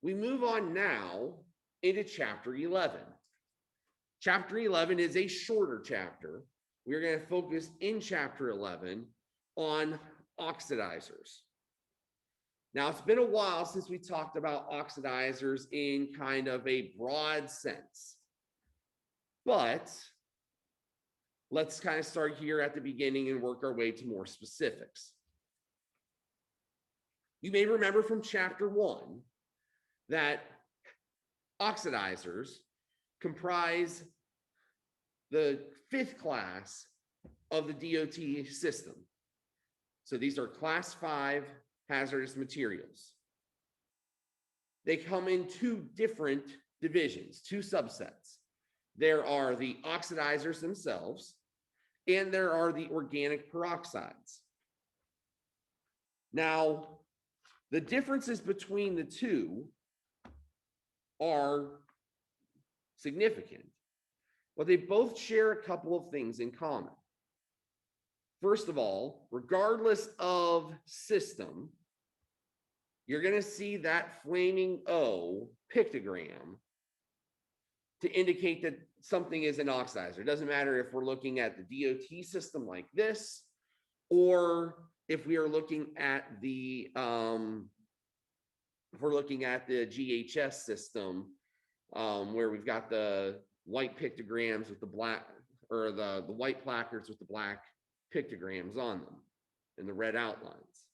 we move on now into chapter 11. Chapter 11 is a shorter chapter. We're going to focus in chapter 11 on oxidizers. Now, it's been a while since we talked about oxidizers in kind of a broad sense, but let's kind of start here at the beginning and work our way to more specifics. You may remember from chapter 1 that oxidizers comprise the 5th class of the DOT system. So these are class 5 hazardous materials. They come in 2 different divisions, 2 subsets. There are the oxidizers themselves, and there are the organic peroxides. Now, the differences between the 2 are significant, but they both share a couple of things in common. First of all, regardless of system, you're going to see that flaming O pictogram to indicate that something is an oxidizer. It doesn't matter if we're looking at the DOT system like this, or if we are looking at the GHS system, where we've got the white pictograms with the black, or the white placards with the black pictograms on them and the red outlines.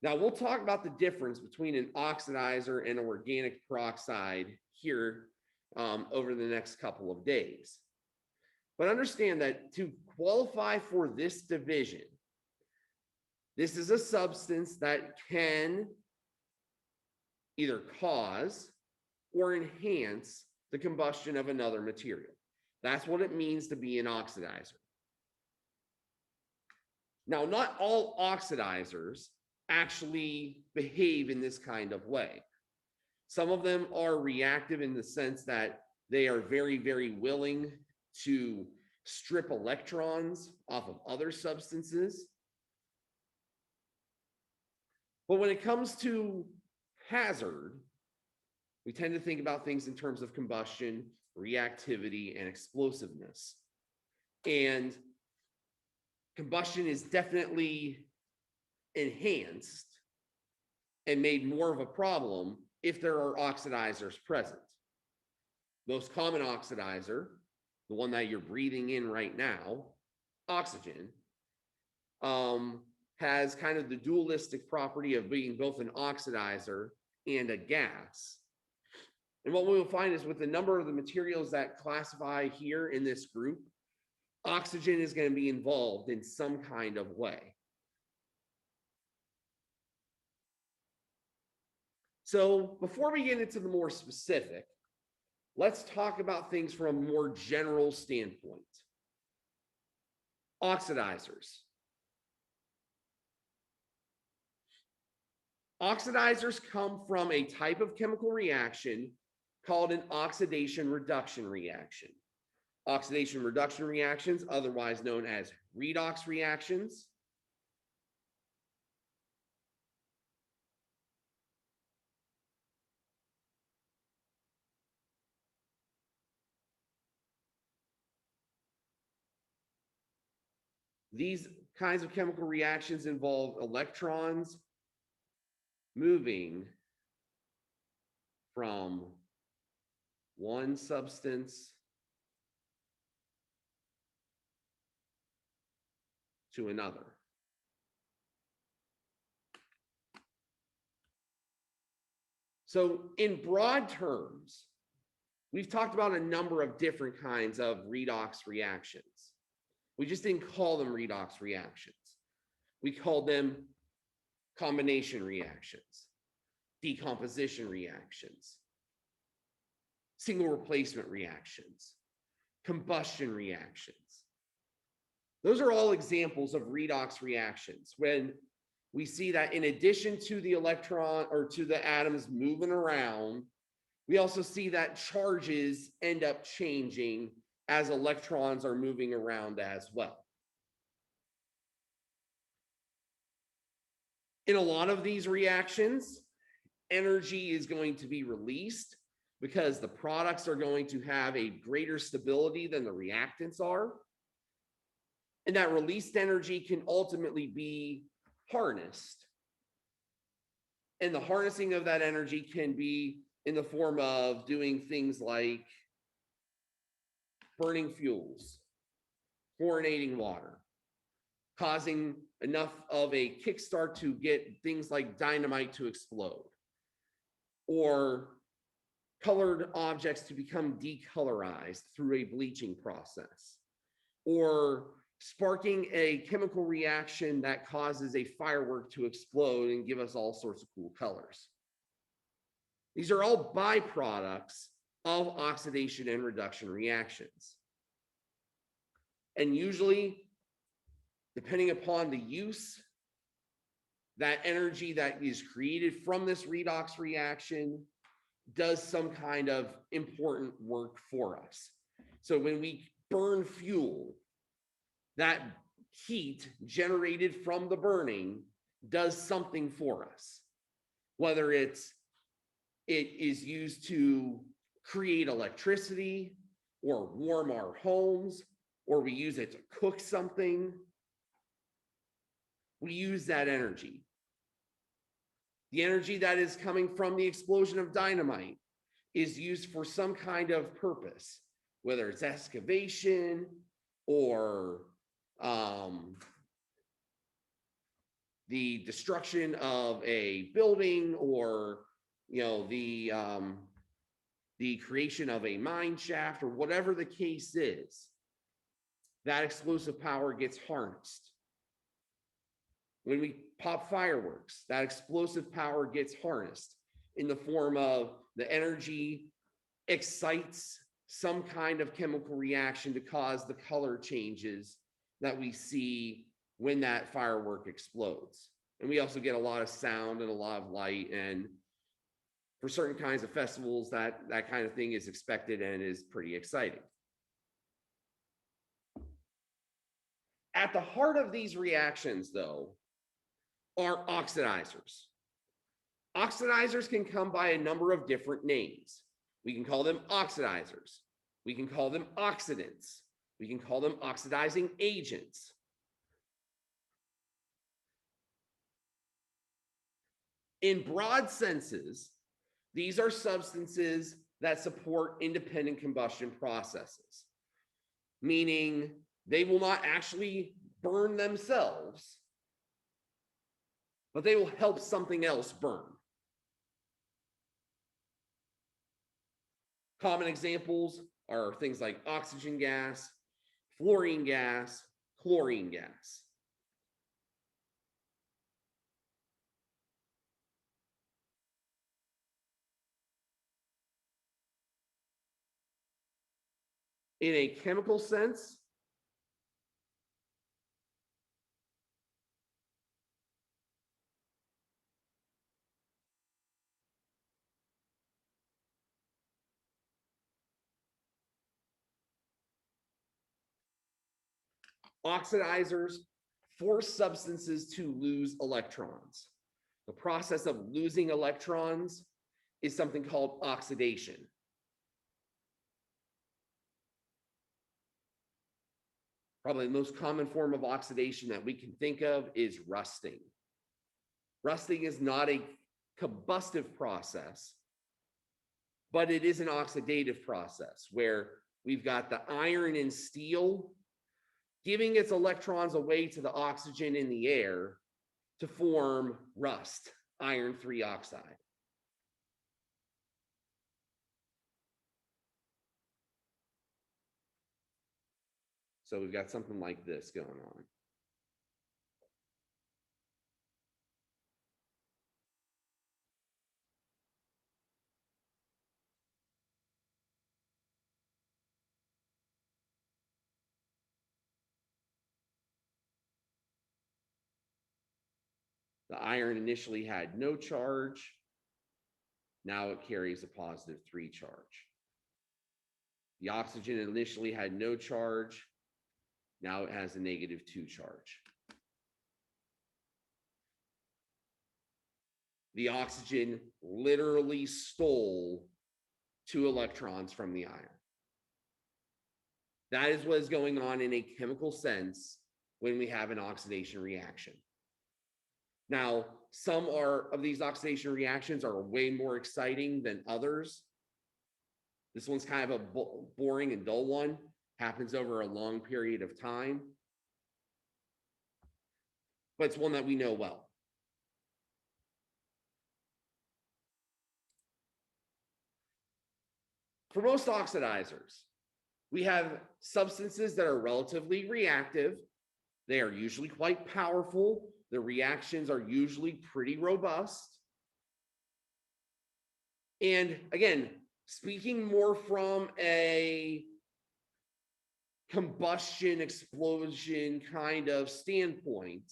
Now, we'll talk about the difference between an oxidizer and an organic peroxide here over the next couple of days. But understand that to qualify for this division, this is a substance that can either cause or enhance the combustion of another material. That's what it means to be an oxidizer. Now, not all oxidizers actually behave in this kind of way. Some of them are reactive in the sense that they are very, very willing to strip electrons off of other substances. But when it comes to hazard, we tend to think about things in terms of combustion, reactivity, and explosiveness. And combustion is definitely enhanced and made more of a problem if there are oxidizers present. Most common oxidizer, the one that you're breathing in right now, oxygen, has kind of the dualistic property of being both an oxidizer and a gas. And what we will find is with the number of the materials that classify here in this group, oxygen is going to be involved in some kind of way. So before we get into the more specific, let's talk about things from a more general standpoint. Oxidizers. Oxidizers come from a type of chemical reaction called an oxidation reduction reaction. Oxidation reduction reactions, otherwise known as redox reactions, these kinds of chemical reactions involve electrons moving from one substance to another. So in broad terms, we've talked about a number of different kinds of redox reactions. We just didn't call them redox reactions. We called them combination reactions, decomposition reactions, single replacement reactions, combustion reactions. Those are all examples of redox reactions when we see that in addition to the electron or to the atoms moving around, we also see that charges end up changing as electrons are moving around as well. In a lot of these reactions, energy is going to be released because the products are going to have a greater stability than the reactants are. And that released energy can ultimately be harnessed. And the harnessing of that energy can be in the form of doing things like burning fuels, chlorinating water, causing enough of a kickstart to get things like dynamite to explode, or colored objects to become decolorized through a bleaching process, or sparking a chemical reaction that causes a firework to explode and give us all sorts of cool colors. These are all byproducts of oxidation and reduction reactions. And usually, depending upon the use, that energy that is created from this redox reaction does some kind of important work for us. So when we burn fuel, that heat generated from the burning does something for us, whether it is used to create electricity or warm our homes, or we use it to cook something. We use that energy. The energy that is coming from the explosion of dynamite is used for some kind of purpose, whether it's excavation or the destruction of a building, or the creation of a mine shaft, or whatever the case is. That explosive power gets harnessed. When we pop fireworks, that explosive power gets harnessed in the form of the energy excites some kind of chemical reaction to cause the color changes that we see when that firework explodes. And we also get a lot of sound and a lot of light. And for certain kinds of festivals, that kind of thing is expected and is pretty exciting. At the heart of these reactions, though, are oxidizers. Oxidizers can come by a number of different names. We can call them oxidizers. We can call them oxidants. We can call them oxidizing agents. In broad senses, these are substances that support independent combustion processes, meaning they will not actually burn themselves, but they will help something else burn. Common examples are things like oxygen gas, fluorine gas, chlorine gas. In a chemical sense, oxidizers force substances to lose electrons. The process of losing electrons is something called oxidation. Probably the most common form of oxidation that we can think of is rusting. Rusting is not a combustive process, but it is an oxidative process where we've got the iron in steel giving its electrons away to the oxygen in the air to form rust, iron 3 oxide. So we've got something like this going on. The iron initially had no charge. Now it carries a positive 3 charge. The oxygen initially had no charge. Now it has a negative 2 charge. The oxygen literally stole 2 electrons from the iron. That is what is going on in a chemical sense when we have an oxidation reaction. Now, some of these oxidation reactions are way more exciting than others. This one's kind of a boring and dull one, happens over a long period of time, but it's one that we know well. For most oxidizers, we have substances that are relatively reactive. They are usually quite powerful. The reactions are usually pretty robust. And again, speaking more from a combustion, explosion kind of standpoint,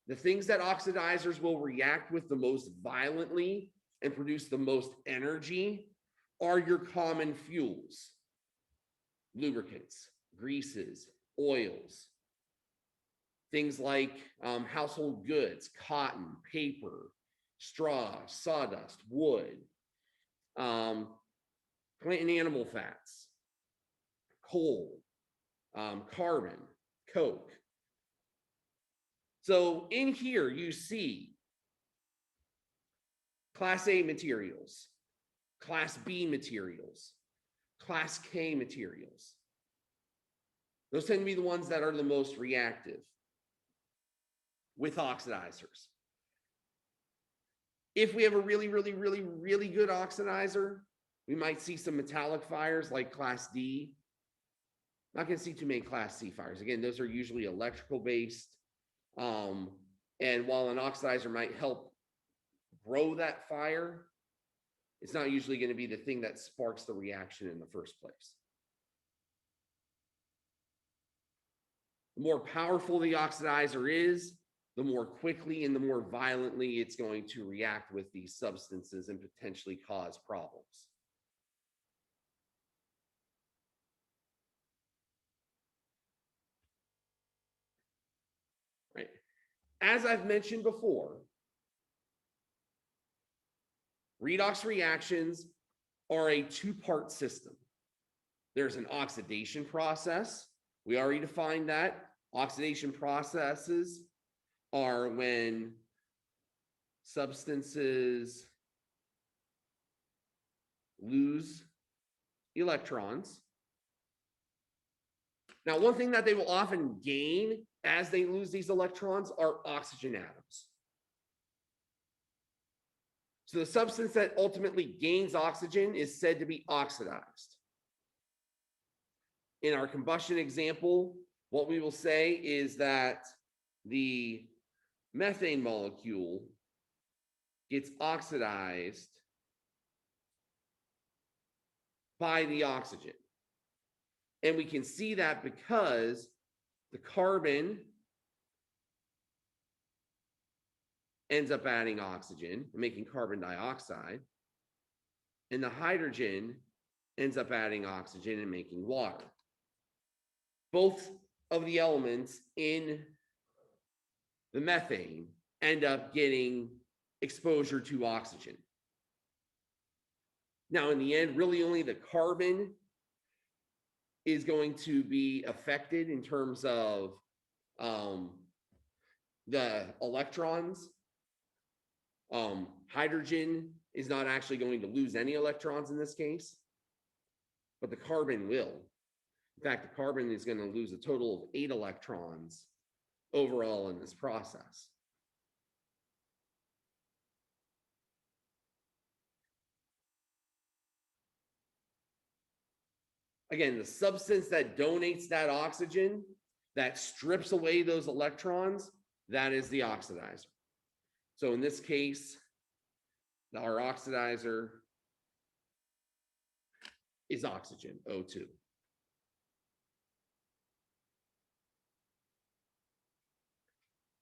the things that oxidizers will react with the most violently and produce the most energy are your common fuels, lubricants, greases, oils, things like household goods, cotton, paper, straw, sawdust, wood, plant and animal fats, coal, carbon, coke. So in here you see Class A materials, Class B materials, Class K materials. Those tend to be the ones that are the most reactive with oxidizers. If we have a really good oxidizer, we might see some metallic fires like Class D. Not going to see too many Class C fires. Again, those are usually electrical based. And while an oxidizer might help grow that fire, it's not usually going to be the thing that sparks the reaction in the first place. The more powerful the oxidizer is, the more quickly and the more violently it's going to react with these substances and potentially cause problems. Right. As I've mentioned before, redox reactions are a two-part system. There's an oxidation process. We already defined that. Oxidation processes are when substances lose electrons. Now, one thing that they will often gain as they lose these electrons are oxygen atoms. So the substance that ultimately gains oxygen is said to be oxidized. In our combustion example, what we will say is that the methane molecule gets oxidized by the oxygen. And we can see that because the carbon ends up adding oxygen and making carbon dioxide, and the hydrogen ends up adding oxygen and making water. Both of the elements in the methane end up getting exposure to oxygen. Now, in the end, really only the carbon is going to be affected in terms of the electrons. Hydrogen is not actually going to lose any electrons in this case, but the carbon will. In fact, the carbon is going to lose a total of 8 electrons overall in this process. Again, the substance that donates that oxygen, that strips away those electrons, that is the oxidizer. So in this case, our oxidizer is oxygen, O2.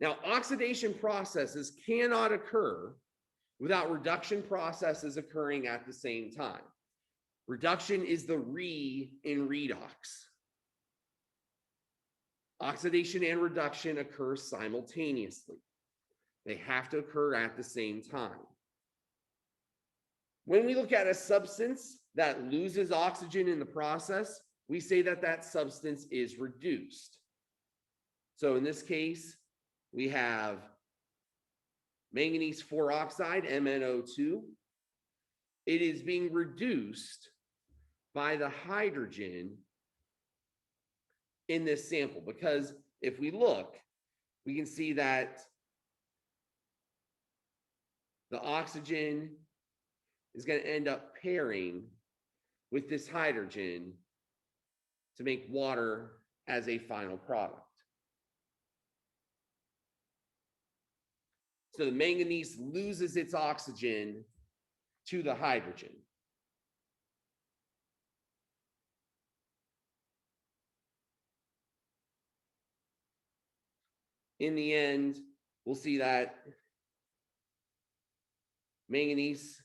Now, oxidation processes cannot occur without reduction processes occurring at the same time. Reduction is the re in redox. Oxidation and reduction occur simultaneously. They have to occur at the same time. When we look at a substance that loses oxygen in the process, we say that that substance is reduced. So in this case, we have manganese 4 oxide, MnO2. It is being reduced by the hydrogen in this sample, because if we look, we can see that the oxygen is going to end up pairing with this hydrogen to make water as a final product. So the manganese loses its oxygen to the hydrogen. In the end, we'll see that manganese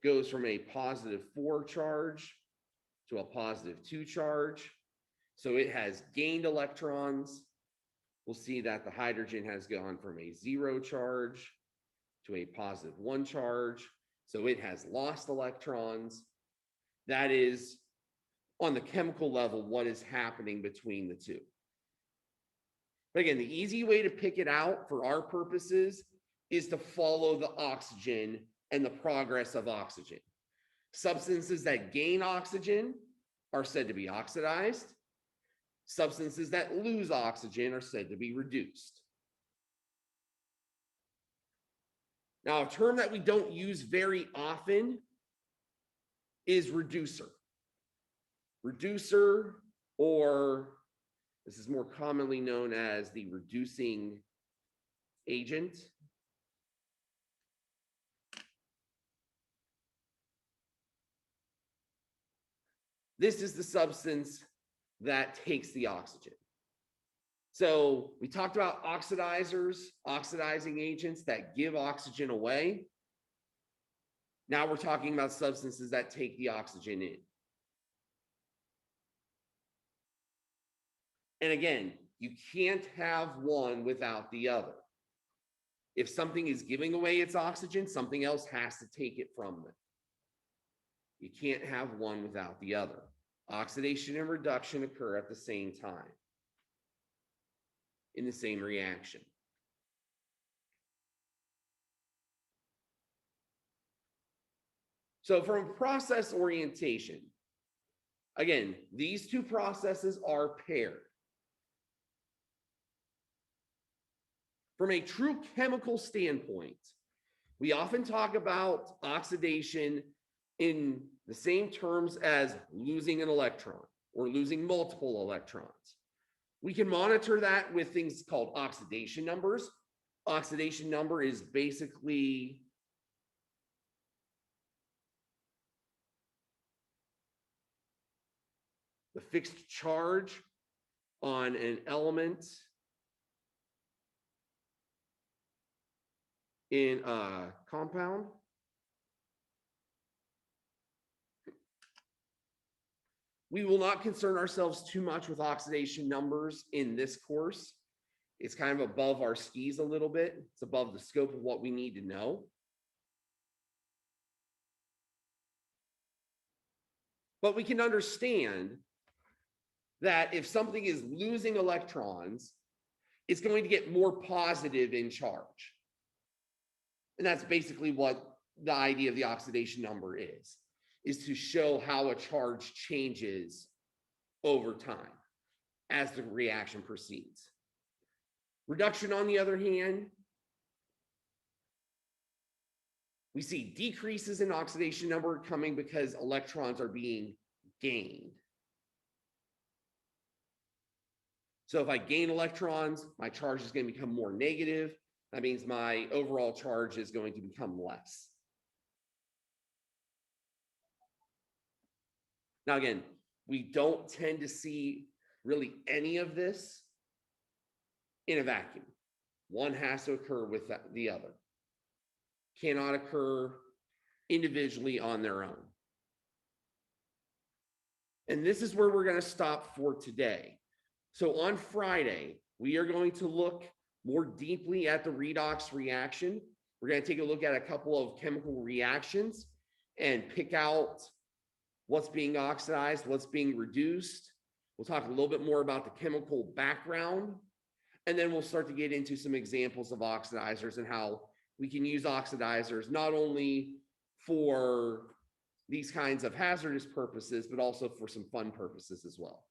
goes from a +4 charge to a +2 charge. So it has gained electrons. We'll see that the hydrogen has gone from a 0 charge to a +1 charge. So it has lost electrons. That is, on the chemical level, what is happening between the two. But again, the easy way to pick it out for our purposes is to follow the oxygen and the progress of oxygen. Substances that gain oxygen are said to be oxidized. Substances that lose oxygen are said to be reduced. Now, a term that we don't use very often is reducer. Reducer, or this is more commonly known as the reducing agent. This is the substance that takes the oxygen. So we talked about oxidizers, oxidizing agents that give oxygen away. Now we're talking about substances that take the oxygen in. And again, you can't have one without the other. If something is giving away its oxygen, something else has to take it from them. You can't have one without the other. Oxidation and reduction occur at the same time in the same reaction. So from process orientation, again, these two processes are paired. From a true chemical standpoint, we often talk about oxidation in the same terms as losing an electron or losing multiple electrons. We can monitor that with things called oxidation numbers. Oxidation number is basically the fixed charge on an element in a compound. We will not concern ourselves too much with oxidation numbers in this course. It's kind of above our skis a little bit. It's above the scope of what we need to know. But we can understand that if something is losing electrons, it's going to get more positive in charge. And that's basically what the idea of the oxidation number is to show how a charge changes over time as the reaction proceeds. Reduction, on the other hand, we see decreases in oxidation number coming because electrons are being gained. So if I gain electrons, my charge is going to become more negative. That means my overall charge is going to become less. Now, again, we don't tend to see really any of this in a vacuum. One has to occur with the other. Cannot occur individually on their own. And this is where we're going to stop for today. So on Friday, we are going to look more deeply at the redox reaction. We're going to take a look at a couple of chemical reactions and pick out what's being oxidized, what's being reduced. We'll talk a little bit more about the chemical background, and then we'll start to get into some examples of oxidizers and how we can use oxidizers not only for these kinds of hazardous purposes, but also for some fun purposes as well.